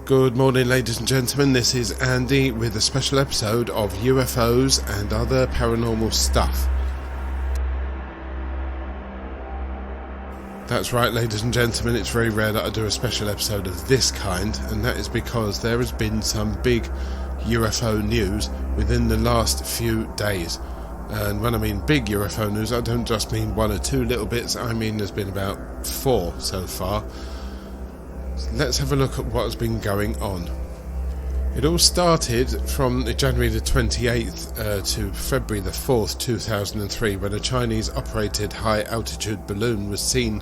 Good morning, ladies and gentlemen. This is Andy with a special episode of UFOs and other paranormal stuff. That's right, ladies and gentlemen, it's very rare that I do a special episode of this kind, and that is because there has been some big UFO news within the last few days. And when I mean big UFO news, I don't just mean one or two little bits, I mean there's been about 4 so far. Let's have a look at what has been going on. It all started from January the 28th to February the 4th, 2003, when a Chinese-operated high-altitude balloon was seen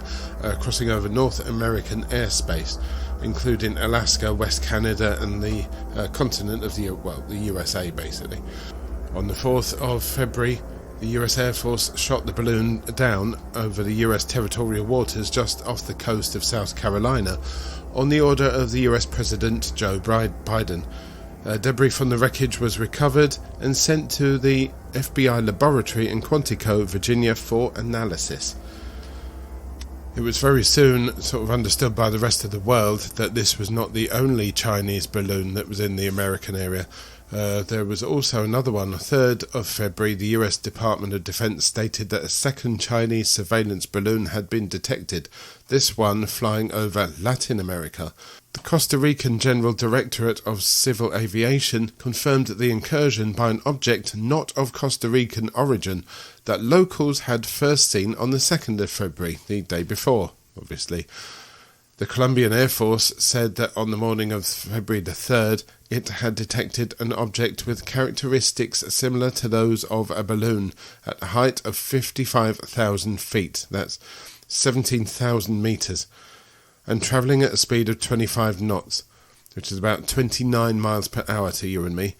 crossing over North American airspace, including Alaska, West Canada and the continent of the USA, basically. On the 4th of February, the US Air Force shot the balloon down over the US territorial waters just off the coast of South Carolina, on the order of the US President Joe Biden. Debris from the wreckage was recovered and sent to the FBI laboratory in Quantico, Virginia for analysis. It was very soon sort of understood by the rest of the world that this was not the only Chinese balloon that was in the American area. There was also another one. On the 3rd of February, the US Department of Defense stated that a second Chinese surveillance balloon had been detected, this one flying over Latin America. The Costa Rican General Directorate of Civil Aviation confirmed the incursion by an object not of Costa Rican origin that locals had first seen on the 2nd of February, the day before, obviously. The Colombian Air Force said that on the morning of February the 3rd, it had detected an object with characteristics similar to those of a balloon at a height of 55,000 feet, that's 17,000 metres, and travelling at a speed of 25 knots, which is about 29 miles per hour to you and me.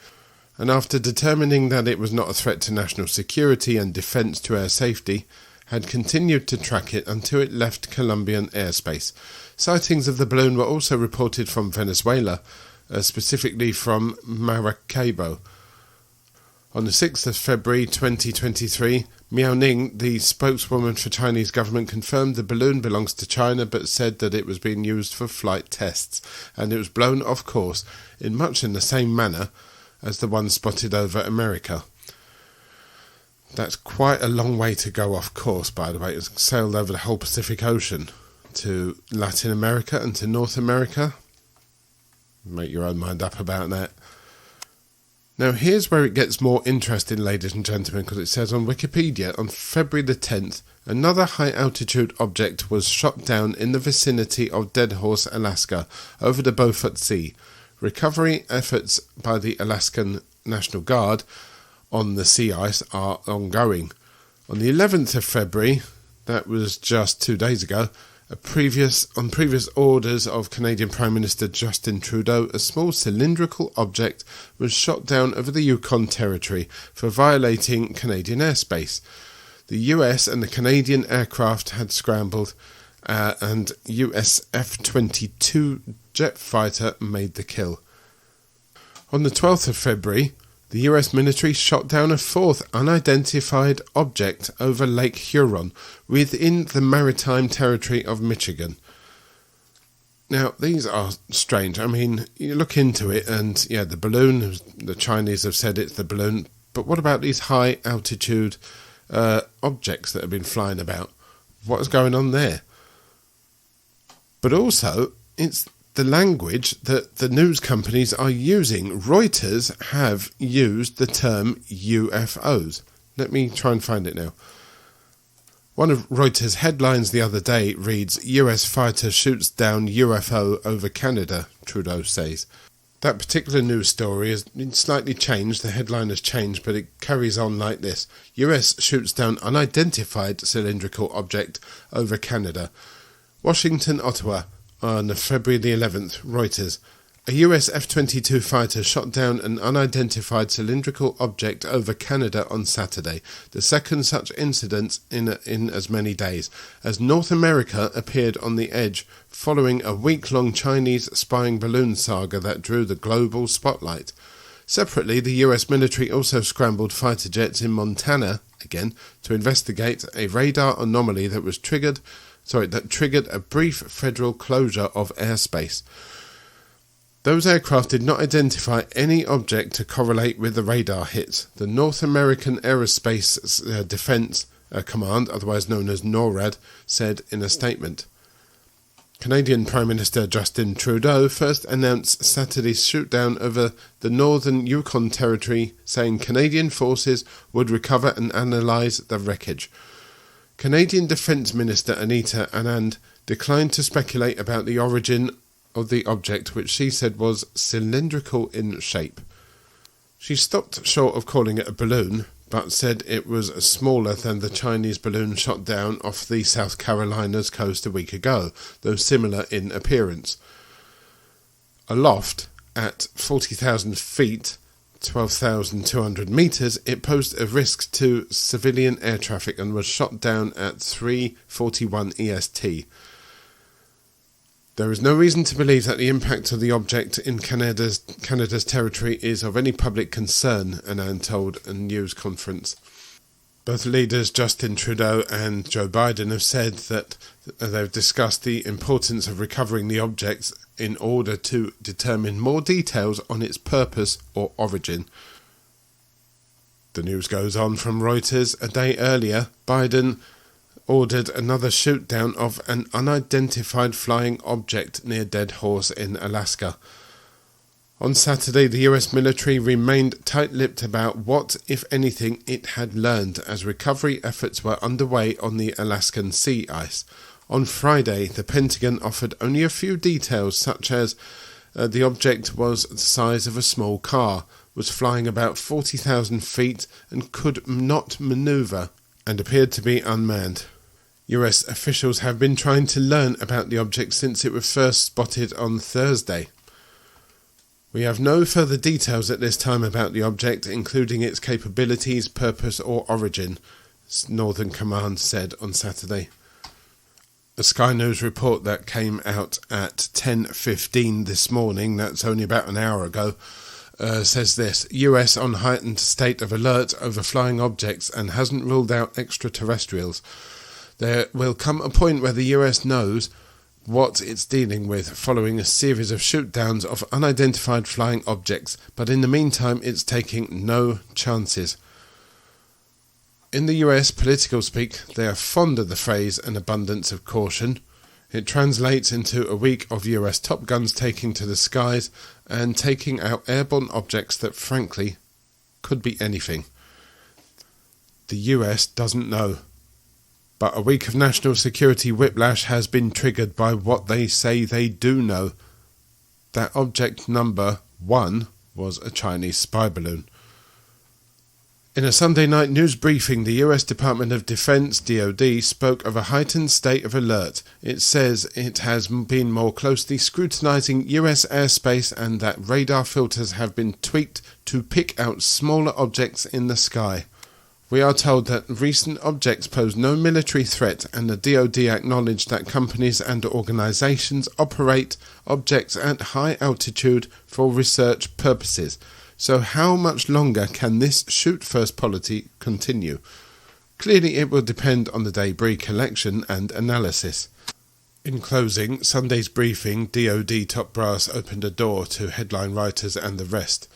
And after determining that it was not a threat to national security and defence to air safety, had continued to track it until it left Colombian airspace. Sightings of the balloon were also reported from Venezuela, specifically from Maracaibo. On the 6th of February 2023, Miao Ning, the spokeswoman for Chinese government, confirmed the balloon belongs to China but said that it was being used for flight tests, and it was blown off course in much in the same manner as the one spotted over America. That's quite a long way to go off course, by the way. It sailed over the whole Pacific Ocean to Latin America and to North America. Make your own mind up about that. Now here's where it gets more interesting, ladies and gentlemen, because it says on Wikipedia, on February the 10th, another high-altitude object was shot down in the vicinity of Dead Horse, Alaska, over the Beaufort Sea. Recovery efforts by the Alaskan National Guard on the sea ice are ongoing. On the 11th of February, that was just 2 days ago, on previous orders of Canadian Prime Minister Justin Trudeau, a small cylindrical object was shot down over the Yukon Territory for violating Canadian airspace. The US and the Canadian aircraft had scrambled, and US F-22 jet fighter made the kill. On the 12th of February, the US military shot down a 4th unidentified object over Lake Huron within the maritime territory of Michigan. Now, these are strange. I mean, you look into it and, yeah, the balloon, the Chinese have said it's the balloon, but what about these high altitude objects that have been flying about? What is going on there? But also, it's the language that the news companies are using. Reuters have used the term UFOs. Let me try and find it now. One of Reuters' headlines the other day reads, US fighter shoots down UFO over Canada, Trudeau says. That particular news story has been slightly changed. The headline has changed, but it carries on like this. US shoots down unidentified cylindrical object over Canada. Washington, Ottawa. On February the 11th, Reuters. A US F-22 fighter shot down an unidentified cylindrical object over Canada on Saturday, the second such incident in as many days, as North America appeared on the edge following a week-long Chinese spying balloon saga that drew the global spotlight. Separately, the US military also scrambled fighter jets in Montana, again, to investigate a radar anomaly that triggered a brief federal closure of airspace. Those aircraft did not identify any object to correlate with the radar hits, the North American Aerospace Defense Command, otherwise known as NORAD, said in a statement. Canadian Prime Minister Justin Trudeau first announced Saturday's shootdown over the northern Yukon Territory, saying Canadian forces would recover and analyse the wreckage. Canadian Defence Minister Anita Anand declined to speculate about the origin of the object, which she said was cylindrical in shape. She stopped short of calling it a balloon, but said it was smaller than the Chinese balloon shot down off the South Carolina's coast a week ago, though similar in appearance. Aloft, at 40,000 feet, 12,200 metres, it posed a risk to civilian air traffic and was shot down at 3:41 EST. There is no reason to believe that the impact of the object in Canada's territory is of any public concern, Anand told a news conference. Both leaders, Justin Trudeau and Joe Biden, have said that they've discussed the importance of recovering the objects in order to determine more details on its purpose or origin. The news goes on from Reuters. A day earlier, Biden ordered another shoot-down of an unidentified flying object near Dead Horse in Alaska. On Saturday, the US military remained tight-lipped about what, if anything, it had learned as recovery efforts were underway on the Alaskan sea ice. On Friday, the Pentagon offered only a few details, such as the object was the size of a small car, was flying about 40,000 feet and could not maneuver, and appeared to be unmanned. US officials have been trying to learn about the object since it was first spotted on Thursday. We have no further details at this time about the object, including its capabilities, purpose or origin, Northern Command said on Saturday. A Sky News report that came out at 10:15 this morning, that's only about an hour ago, says this: US on heightened state of alert over flying objects and hasn't ruled out extraterrestrials. There will come a point where the US knows what it's dealing with following a series of shoot-downs of unidentified flying objects, but in the meantime it's taking no chances. In the US political speak, they are fond of the phrase an abundance of caution. It translates into a week of US Top Guns taking to the skies and taking out airborne objects that frankly could be anything. The US doesn't know. But a week of national security whiplash has been triggered by what they say they do know. That object number 1 was a Chinese spy balloon. In a Sunday night news briefing, the US Department of Defense, DoD, spoke of a heightened state of alert. It says it has been more closely scrutinizing US airspace and that radar filters have been tweaked to pick out smaller objects in the sky. We are told that recent objects pose no military threat, and the DoD acknowledged that companies and organizations operate objects at high altitude for research purposes. So how much longer can this shoot-first policy continue? Clearly it will depend on the debris collection and analysis. In closing, Sunday's briefing, DoD top brass opened a door to headline writers and the rest.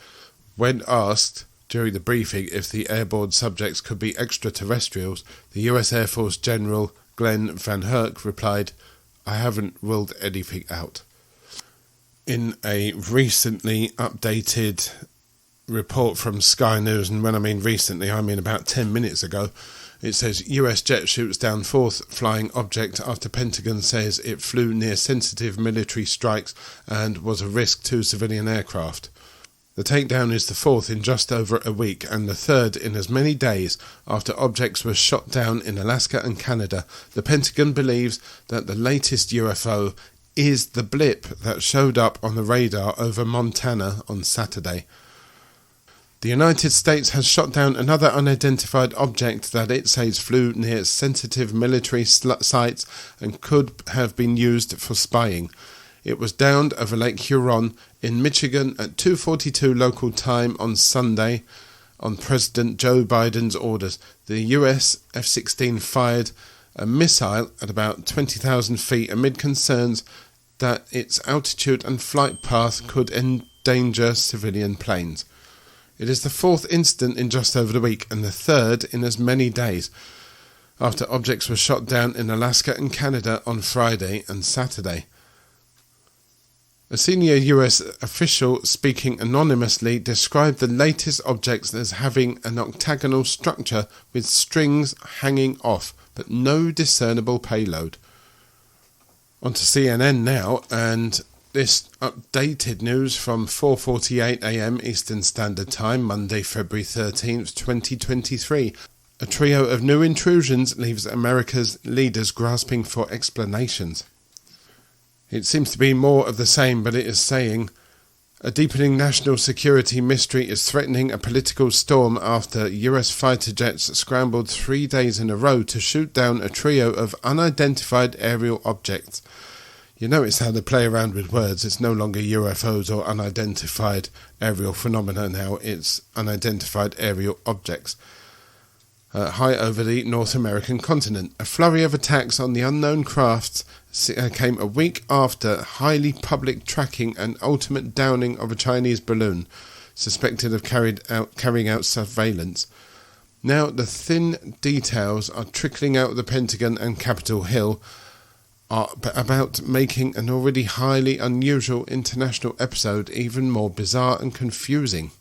When asked during the briefing if the airborne subjects could be extraterrestrials, the US Air Force General Glenn Van Herk replied, "I haven't ruled anything out." In a recently updated report from Sky News, and when I mean recently, I mean about 10 minutes ago, it says US jet shoots down fourth flying object after Pentagon says it flew near sensitive military strikes and was a risk to civilian aircraft. The takedown is the fourth in just over a week and the third in as many days after objects were shot down in Alaska and Canada. The Pentagon believes that the latest UFO is the blip that showed up on the radar over Montana on Saturday. The United States has shot down another unidentified object that it says flew near sensitive military sites and could have been used for spying. It was downed over Lake Huron in Michigan at 2:42 local time on Sunday on President Joe Biden's orders. The US F-16 fired a missile at about 20,000 feet amid concerns that its altitude and flight path could endanger civilian planes. It is the fourth incident in just over a week and the third in as many days, after objects were shot down in Alaska and Canada on Friday and Saturday. A senior US official speaking anonymously described the latest objects as having an octagonal structure with strings hanging off, but no discernible payload. On to CNN now, and this updated news from 4:48 a.m. Eastern Standard Time, Monday, February 13th, 2023. A trio of new intrusions leaves America's leaders grasping for explanations. It seems to be more of the same, but it is saying a deepening national security mystery is threatening a political storm after US fighter jets scrambled 3 days in a row to shoot down a trio of unidentified aerial objects. You notice how they play around with words. It's no longer UFOs or unidentified aerial phenomena now, it's unidentified aerial objects. High over the North American continent. A flurry of attacks on the unknown crafts came a week after highly public tracking and ultimate downing of a Chinese balloon, suspected of carrying out surveillance. Now the thin details are trickling out of the Pentagon and Capitol Hill about making an already highly unusual international episode even more bizarre and confusing.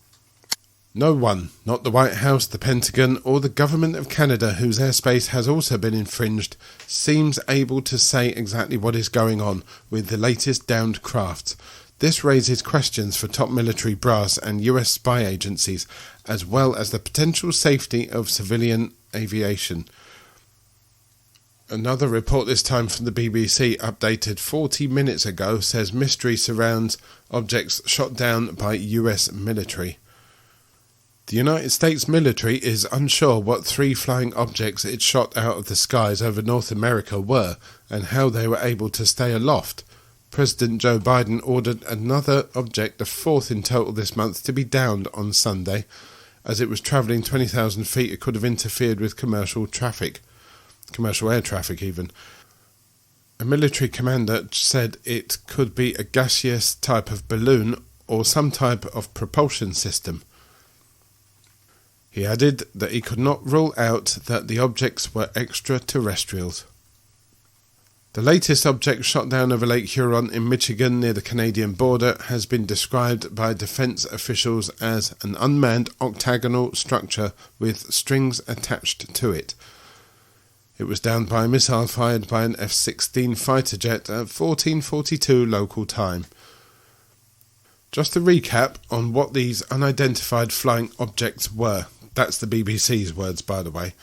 No one, not the White House, the Pentagon, or the Government of Canada, whose airspace has also been infringed, seems able to say exactly what is going on with the latest downed crafts. This raises questions for top military brass and US spy agencies, as well as the potential safety of civilian aviation. Another report, this time from the BBC, updated 40 minutes ago, says mystery surrounds objects shot down by US military. The United States military is unsure what 3 flying objects it shot out of the skies over North America were and how they were able to stay aloft. President Joe Biden ordered another object, the 4th in total this month, to be downed on Sunday. As it was travelling 20,000 feet, it could have interfered with commercial air traffic even. A military commander said it could be a gaseous type of balloon or some type of propulsion system. He added that he could not rule out that the objects were extraterrestrials. The latest object shot down over Lake Huron in Michigan near the Canadian border has been described by defense officials as an unmanned octagonal structure with strings attached to it. It was downed by a missile fired by an F-16 fighter jet at 14:42 local time. Just a recap on what these unidentified flying objects were. That's the BBC's words, by the way.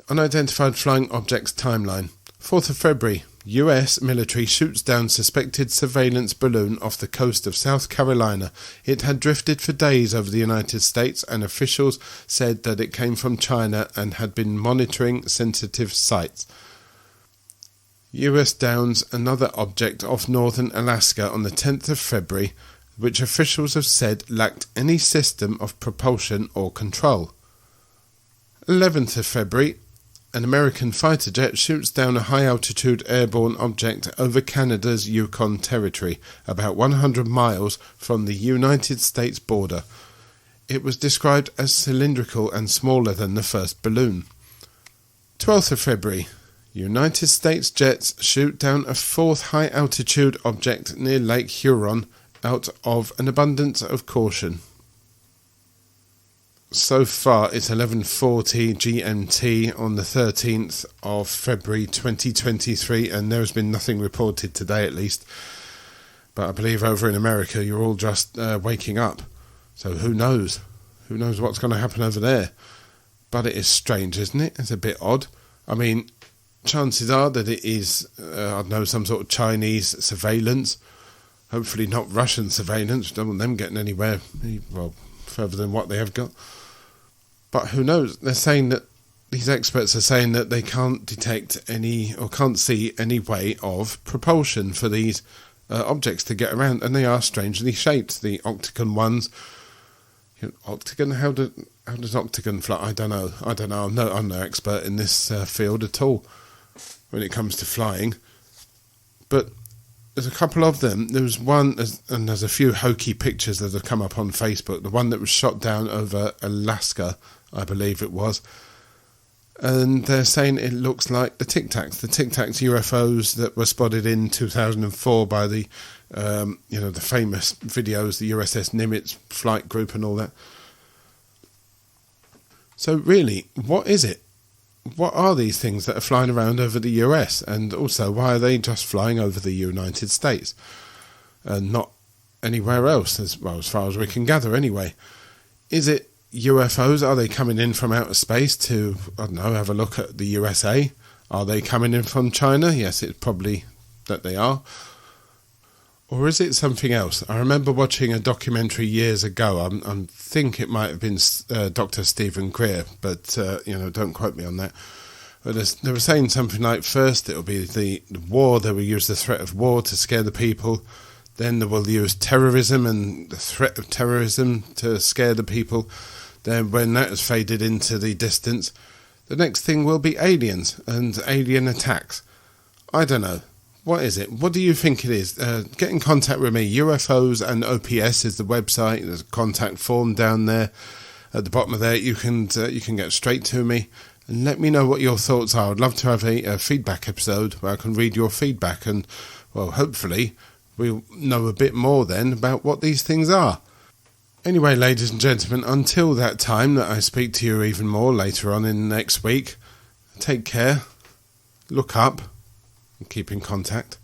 Unidentified flying objects timeline. 4th of February, US military shoots down suspected surveillance balloon off the coast of South Carolina. It had drifted for days over the United States, and officials said that it came from China and had been monitoring sensitive sites. US downs another object off northern Alaska on the 10th of February, which officials have said lacked any system of propulsion or control. 11th of February, an American fighter jet shoots down a high-altitude airborne object over Canada's Yukon Territory, about 100 miles from the United States border. It was described as cylindrical and smaller than the first balloon. 12th of February, United States jets shoot down a 4th high-altitude object near Lake Huron out of an abundance of caution. So far, it's 11:40 GMT on the 13th of February 2023, and there has been nothing reported today at least. But I believe over in America you're all just waking up. So who knows? Who knows what's going to happen over there? But it is strange, isn't it? It's a bit odd. I mean, chances are that it is, some sort of Chinese surveillance. Hopefully not Russian surveillance. Don't want them getting anywhere, further than what they have got. But who knows? They're saying that, these experts are saying that they can't detect any, or can't see any way of propulsion for these objects to get around, and they are strangely shaped. The octagon ones. Octagon? How does octagon fly? I don't know. I'm no expert in this field at all when it comes to flying. But there's a couple of them. There was one, and there's a few hokey pictures that have come up on Facebook. The one that was shot down over Alaska, I believe it was. And they're saying it looks like the Tic Tacs UFOs that were spotted in 2004 by the, the famous videos, the USS Nimitz flight group and all that. So really, what is it? What are these things that are flying around over the US? And also, why are they just flying over the United States and not anywhere else, as far as we can gather anyway? Is it UFOs? Are they coming in from outer space to, have a look at the USA? Are they coming in from China? Yes, it's probably that they are. Or is it something else? I remember watching a documentary years ago. I think it might have been Dr. Stephen Greer, but, don't quote me on that. But they were saying something like, first it'll be the war, they will use the threat of war to scare the people. Then they will use terrorism and the threat of terrorism to scare the people. Then when that has faded into the distance, the next thing will be aliens and alien attacks. I don't know. What is it? What do you think it is? Get in contact with me. UFOs and OPS is the website. There's a contact form down there. At the bottom of there, you can get straight to me and let me know what your thoughts are. I'd love to have a feedback episode where I can read your feedback and, hopefully we'll know a bit more then about what these things are. Anyway, ladies and gentlemen, until that time that I speak to you even more later on in next week, take care, look up, and keep in contact.